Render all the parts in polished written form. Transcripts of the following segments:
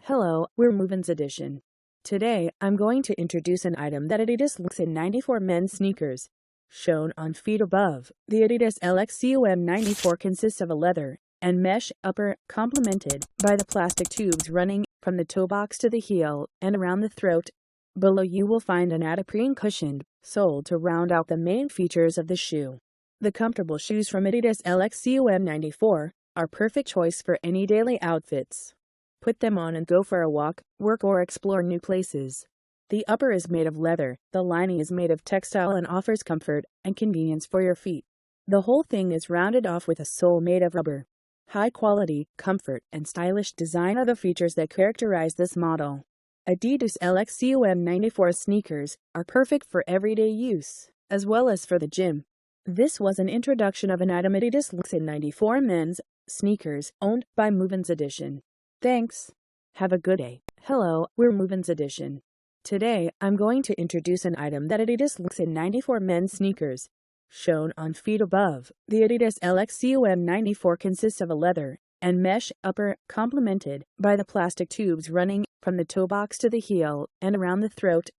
Hello, we're MovinsEdition. Today, I'm going to introduce an item that Adidas Lxcon 94 men's sneakers. Shown on feet above, the Adidas Lxcon 94 consists of a leather and mesh upper complemented by the plastic tubes running from the toe box to the heel and around the throat. Below you will find an Adiprine cushioned sole to round out the main features of the shoe. The comfortable shoes from Adidas Lxcon 94 are perfect choice for any daily outfits. Put them on and go for a walk, work or explore new places. The upper is made of leather, the lining is made of textile and offers comfort and convenience for your feet. The whole thing is rounded off with a sole made of rubber. High quality, comfort, and stylish design are the features that characterize this model. Adidas Lxcon 94 sneakers are perfect for everyday use, as well as for the gym. This was an introduction of an item Adidas Lxcon 94 men's sneakers owned by MovinsEdition. Thanks. Have a good day. Hello, we're MovinsEdition. Today, I'm going to introduce an item that Adidas Lxcon 94 men's sneakers. Shown on feet above, the Adidas Lxcon 94 consists of a leather and mesh upper complemented by the plastic tubes running from the toe box to the heel and around the throat.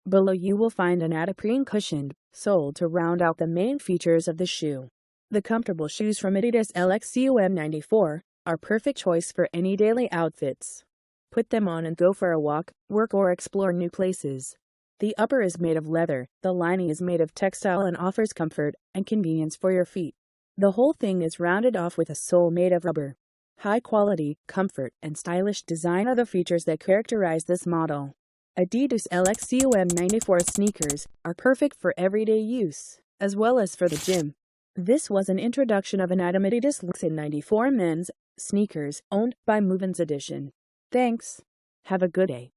Below you will find an Adiprine cushioned sole to round out the main features of the shoe. The comfortable shoes from Adidas Lxcon 94 are perfect choice for any daily outfits. Put them on and go for a walk, work or explore new places. The upper is made of leather, the lining is made of textile and offers comfort and convenience for your feet. The whole thing is rounded off with a sole made of rubber. High quality, comfort, and stylish design are the features that characterize this model. Adidas Lxcon 94 sneakers are perfect for everyday use, as well as for the gym. This was an introduction of an item Adidas Lxcon 94 men's sneakers owned by MovinsEdition. Thanks. Have a good day.